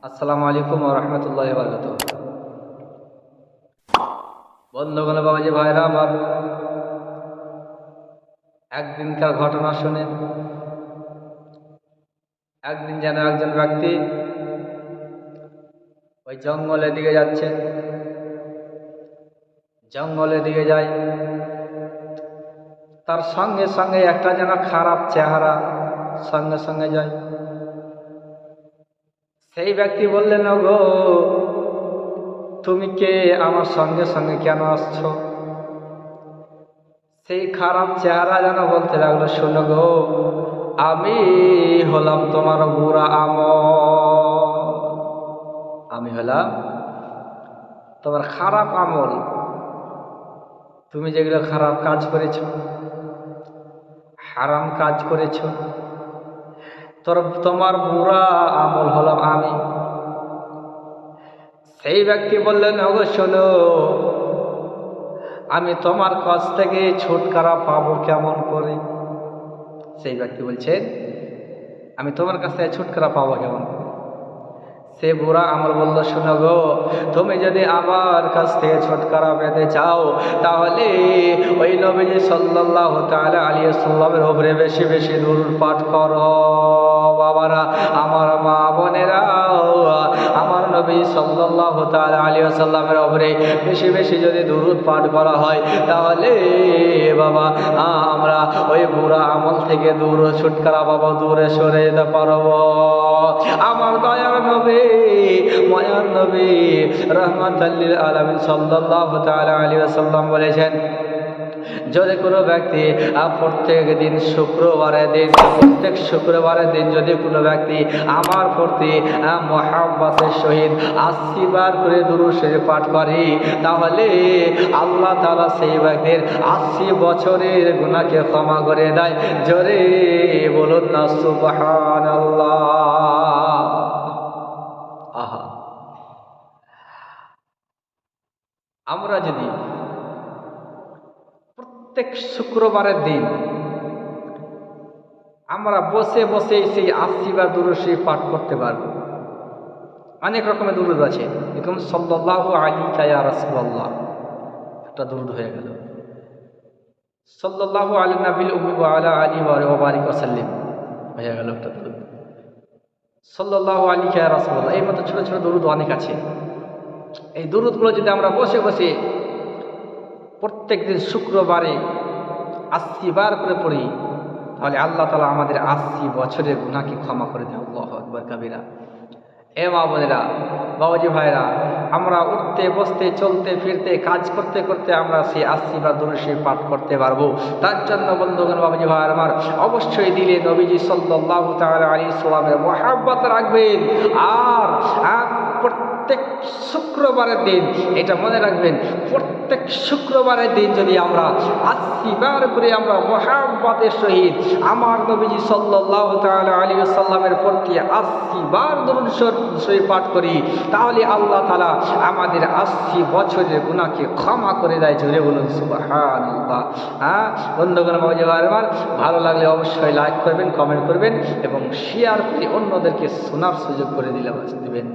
আসসালামু আলাইকুম ওয়া রাহমাতুল্লাহি ওয়া বারাকাতুহু। বন্ধুগণ, বাবাজি ভাইরা আমার, একদিনকার ঘটনা শুনেন। একদিন যেন একজন ব্যক্তি ওই জঙ্গলের দিকে যাচ্ছে। জঙ্গলের দিকে যায়, তার সঙ্গে সঙ্গে একটা যেন খারাপ চেহারা সঙ্গে সঙ্গে যায়। সেই ব্যক্তি বললেন, ওগো তুমি কে, আমার সঙ্গে সঙ্গে কেন আসছো? সেই খারাপ চেহারা যেন বলতে লাগলো, শোনো গো, আমি হলাম তোমার বুড়া আমল। আমি হলাম তোমার খারাপ আমল। তুমি যেগুলো খারাপ কাজ করেছ, হারাম কাজ করেছ, তোমার বুড়া আমল হলাম আমি। সেই ব্যক্তি বললেন, ওগো শোনো, আমি তোমার কাছ থেকে ছুটকারা পাবো কেমন করে? সেই ব্যক্তি বলছেন, আমি তোমার কাছ থেকে ছুটকারা পাবো কেমন করে? সে বুড়া আমল বলল, শোনো গো, তুমি যদি আমার কাছ থেকে ছুটকারা পেতে চাও, তাহলে ওই নবীজি সাল্লাল্লাহু তাআলা আলাইহি ওয়াসাল্লামের উপরে বেশি বেশি দুরূদ পাঠ করো। বাবারা, আমার মা বোনেরা, আমার নবী সাল্লাল্লাহু তাআলা আলাইহি ওয়াসাল্লামের উপরে বেশি বেশি যদি দুরূদ পাঠ করা হয়, তাহলে বাবা আমরা ওই বুড়া আমল থেকে দূরে ছুটকারা পাবো, দূরে সরে যেতে পারবো। আমার দয়ার নবী, মায়ার নবী, রাহমাতাল লিল আলামিন সাল্লাল্লাহু তাআলা আলাইহি ওয়াসাল্লাম বলেছেন, যদি কোনো ব্যক্তি প্রত্যেক দিন প্রত্যেক শুক্রবারের দিন যদি কোনো ব্যক্তি আমার প্রতি মহব্বতের সহিত ৮০ বার করে দুরূদ শরীফ পাঠ করে, তাহলে আল্লাহ তাআলা সেই ব্যক্তির ৮০ বছরের গুনাহকে ক্ষমা করে দেয়। জোরে বলুন না সুবহানাল্লাহ। আহা, আমরা যদি প্রত্যেক শুক্রবারের দিন আমরা বসে বসে সেই ৮০ বার দুরূদ শরীফ পাঠ করতে পারবো। অনেক রকমের দুরূদ আছে, এরকম সাল্লাল্লাহু আলাইকা ইয়া রাসূলুল্লাহ একটা দুরূদ হয়ে গেল, সাল্লাল্লাহু আলা নবিল উম্মি ওয়া আলা আলিহি ওয়া বারিক ওয়া সাল্লিম হয়ে গেল একটা দুরূদ, সাল্লাল্লাহু আলাইকা ইয়া রাসূলুল্লাহ। এই মতো ছোট ছোট দুরূদ অনেক আছে। এই দুরূদগুলো যদি আমরা বসে বসে প্রত্যেক দিন শুক্রবারে ৮০ বার করে পড়ি, তাহলে আল্লাহ তাআলা আমাদের ৮০ বছরের গুনাহকে ক্ষমা করে দেন। আল্লাহু আকবার কাবীরা। এ মা বোনেরা, বাবাজি ভাইরা, আমরা উঠতে বসতে চলতে ফিরতে কাজ করতে করতে আমরা সেই ৮০ বার দুরূদ শরীফ পাঠ করতে পারবো। তার জন্য বন্ধুগণ, বাবাজি ভাইরা আমার, অবশ্যই দিলে নবীজি সাল্লাল্লাহু তাআলা আলাইহি ওয়াসাল্লামের মহব্বত রাখবেন। আর প্রত্যেক শুক্রবারের দিন এটা মনে রাখবেন, প্রত্যেক শুক্রবারের দিন যদি আমরা ৮০ বার করে আমরা মহব্বতের সহিত আমার নবীজি সাল্লাল্লাহু তাআলা আলাইহি ওয়াসাল্লামের প্রতি ৮০ বার দুরূদ শরীফ পাঠ করি, তাহলে আল্লাহ তাআলা আমাদের ৮০ বছরের গুনাহকে ক্ষমা করে দেয়। জোরে বলুন সুবহানাল্লাহ। বন্ধুগণ, বাবাজি ভাইরা আমার, ভালো লাগলে অবশ্যই লাইক করবেন, কমেন্ট করবেন এবং শেয়ার করে অন্যদেরকে শোনার সুযোগ করে দিবেন।